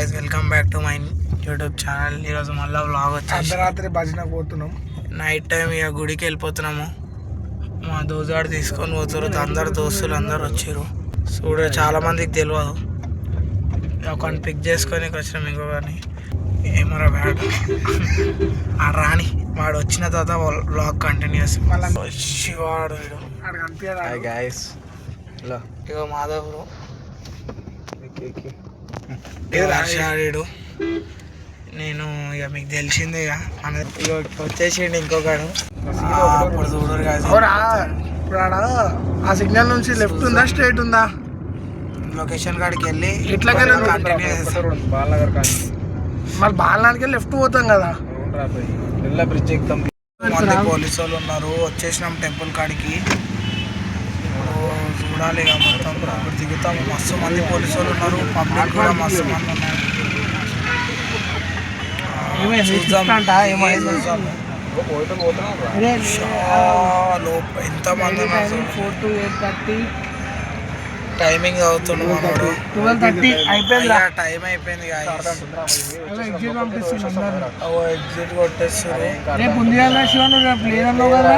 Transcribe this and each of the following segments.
Guys, welcome back to my YouTube channel. ఈరోజు మళ్ళీ vlog వచ్చేసి అర్ధరాత్రి భజన పోతున్నాం. నైట్ టైం ఇక గుడికి వెళ్ళిపోతున్నాము. మా దోజాడు తీసుకొని పోతారు. అందరు దోస్తులు అందరు వచ్చారు. చూడ చాలా మందికి తెలియదు. ఒకరిని పిక్ చేసుకొని వచ్చినాం. ఇంకొకరిని ఏమరా బ్యాడ్ ఆ రాని వాడు వచ్చిన తర్వాత వ్లాగ్ కంటిన్యూస్. శివాడు ఇక మాధవుడు హర్షాడు. నేను ఇక మీకు తెలిసిందే ఇక మన వచ్చేసిండు ఇంకొకడు. ఇప్పుడు చూడరు ఇప్పుడు ఆ సిగ్నల్ నుంచి లెఫ్ట్ ఉందా స్ట్రైట్ ఉందా? లొకేషన్ కాడికి వెళ్ళి ఇట్లా కంటిన్యూ చేస్తాం. మరి బాలనాడికి లెఫ్ట్ పోతాం కదా. బ్రిడ్జ్ ఎక్కుతాం. మంది పోలీసు వాళ్ళు ఉన్నారు. వచ్చేసినాం టెంపుల్ కాడికి. చూడాలి ఇక మొత్తం ఇప్పుడు దిగుతాము. మస్తు మంది పోలీసు వాళ్ళు ఉన్నారు. పబ్లిక్ కూడా మస్తు మంది ఉన్నారు. ఎంత మంది ఉన్నారు. 4 to 8:30 టైమింగ్ అవుతుంది. 12:30 అయిపోయింది. టైం అయిపోయింది. ఎగ్జిట్ కొట్టేస్తారు. రేపు ఉంది కదా శివ, రేపు లేదన్నావు కదా.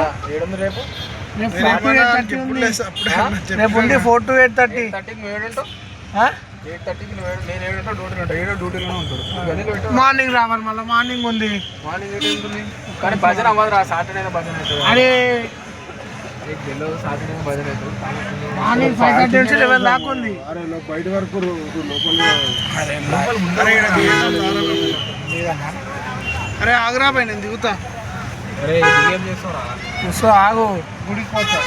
రేపు ఉంది 4 to 8:30. మార్నింగ్ రావాలి. మళ్ళీ మార్నింగ్ ఉంది. కానీ భజన అవ్వదు రా. సాటర్డే భజన అవుతుంది. అరే సాటర్డే భజన అవుతుంది. మార్నింగ్ 5:30 నుంచి 11 దాకా ఉంది. బయట వరకు అరే ఆగ్రా పై నేను దిగుతా. ఏం చేస్తావురా? కూర్చో, ఆగు, గుడికి పోతా.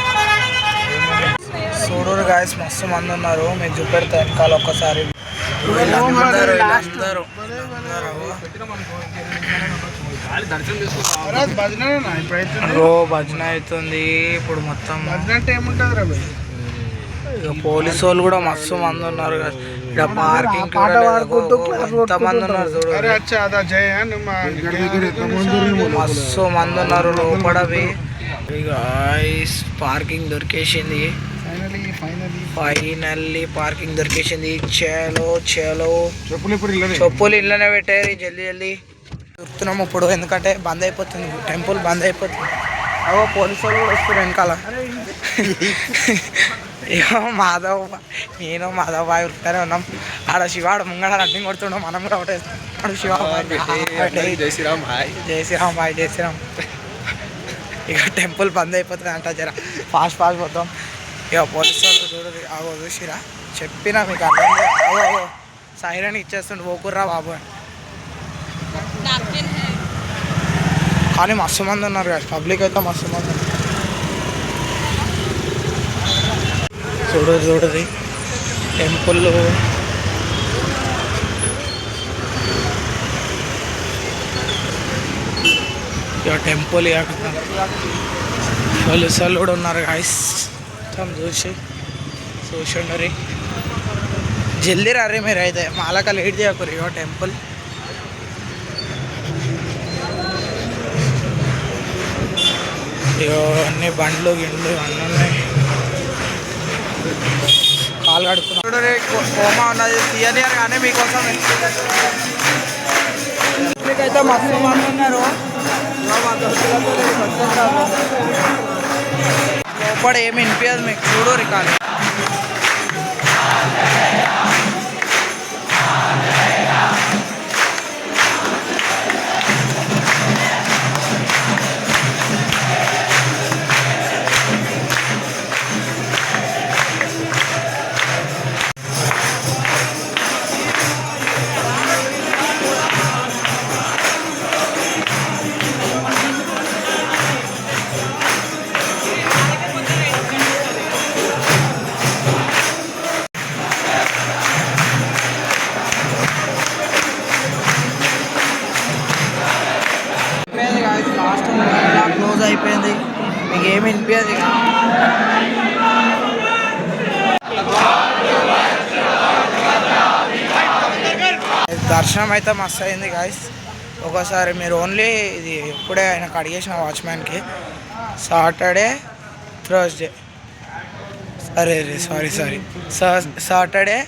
చూడరు గాయస్, మస్తు మంది ఉన్నారు. మీకు చూపెడతా వెనకాల ఒక్కసారి. భజన అవుతుంది ఇప్పుడు మొత్తం. భజన అంటే ఏముంటుంది రా? పోలీసు వాళ్ళు కూడా మస్తు మంది ఉన్నారు. ఇక్కడ పార్కింగ్ ఎంత మంది ఉన్నారు చూడు. మస్తు మంది ఉన్నారు లోపడవి. పార్కింగ్ దొరికేసింది. ఫైనల్లీ పార్కింగ్ దొరికేసింది. చలో చలో. చెప్పులు ఇళ్ళనే పెట్టారు. జల్దీ జల్దీ దొరుకుతున్నాం ఇప్పుడు. ఎందుకంటే బంద్ అయిపోతుంది, టెంపుల్ బంద్ అయిపోతుంది. అవో పోలీసు వాళ్ళు కూడా వస్తారు వెనకాల. ఏమో మాధవ్, నేను మాధవ్ బాయ్ ఉరుకుతానే ఉన్నాం. ఆడ శివాడు ముంగడ రన్నింగ్ కొడుతున్నాం. మనం కూడా ఒకటే శివ జై శ్రీరామ్ హాయ్, జై శ్రీరామ్ హాయ్, జై శ్రీరామ్. ఇక టెంపుల్ బంద్ అయిపోతుంది అంట. జర ఫాస్ట్ పోతాం. ఇక పోలీసు వాళ్ళు చూడదు. ఆగో చూసిరా, చెప్పినా మీకు అర్థం. ఆగో సైరన్ ఇచ్చేస్తుండే పోకుర్రా బాబు. కానీ మస్తు మంది ఉన్నారు కదా, పబ్లిక్ అయితే మస్తు మంది ఉన్నారు. చూడదు టెంపుల్. ఇక టెంపుల్ పోలీసులు కూడా ఉన్నారు గాయస్. చూసి జల్దీ రారే మీరు అయితే. మాలక లేట్ చేయకూరు. ఇక టెంపుల్ ఇగో అన్ని బండ్లు గిండ్లు అన్నీ ఉన్నాయి. కాలు కడుక్కున్నా కోమా ఉన్నది తీయనియర్ కానీ మీకోసం. మీకైతే మస్తు మంది ఉన్నారు. లోపల ఏమి వినిపించదు మీకు. చూడు రికార్డు. లాస్ట్ క్లోజ్ అయిపోయింది. మీకు ఏమి వినిపించదు. దర్శనం అయితే మస్తు అయింది గాయస్. ఒకసారి మీరు ఓన్లీ ఇది ఇప్పుడే ఆయనకు అడిగేసిన వాచ్మ్యాన్కి సాటర్డే థర్స్డే సాటర్డే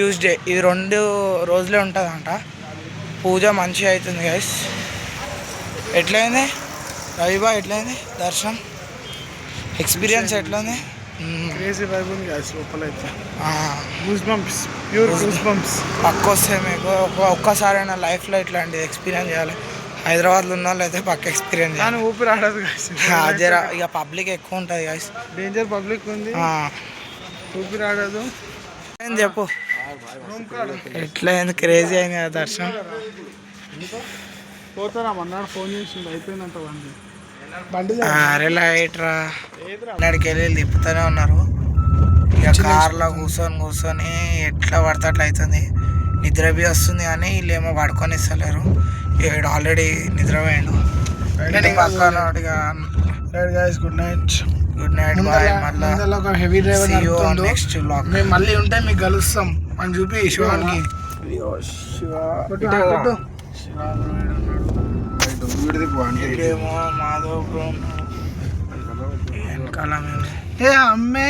ట్యూస్డే ఇది 2 రోజులే ఉంటుందంట. పూజ మంచిగా అవుతుంది గైస్. ఎట్లయింది రవిబా, ఎట్లయింది దర్శనం ఎక్స్పీరియన్స్ ఎట్లుంది? క్రేజీ వైబ్ ఉంది గాయ్స్ లోపల అయితే. Goose bumps, pure goose bumps. పక్క వస్తే మీకు ఒక్కసారైనా లైఫ్లో ఇట్లాంటిది ఎక్స్పీరియన్స్ చేయాలి. హైదరాబాద్లో ఉన్న వాళ్ళు అయితే పక్క ఎక్స్పీరియన్స్ కానీ చేయాలి. ఊపిరి ఆడదు గాయ్స్. జర ఇక పబ్లిక్ ఎక్కువ ఉంటుంది గైస్. డేంజర్ పబ్లిక్ ఉంది, ఊపిరి ఆడదు. ఏం చెప్పు ఎట్లయింది? క్రేజీ అయింది కదా దర్శనం. పోతారా మన్నాడు ఫోన్ చేసి అయిపోయిందంట బండి. అరే లైట్ రా అక్కడికి వెళ్ళి తిప్పుతూనే ఉన్నారు. ఇక కార్లో కూర్చొని ఎట్లా పడితే అట్లా అవుతుంది. నిద్ర బి వస్తుంది కానీ వీళ్ళు ఏమో పడుకొని ఇస్తలేరు. వీడు ఆల్రెడీ నిద్రపోయాడు. పక్కన good night. Good night boy. మళ్ళీ ఒక హెవీ డ్రైవర్ నెక్స్ట్ బ్లాగ్. మేము మళ్ళీ ఉంటే మీకు కలుస్తాం అని చూపి శివానికి. ఇక్కడేమో మాధవ్ బ్రో వెనకాల మేము ఏ అమ్మే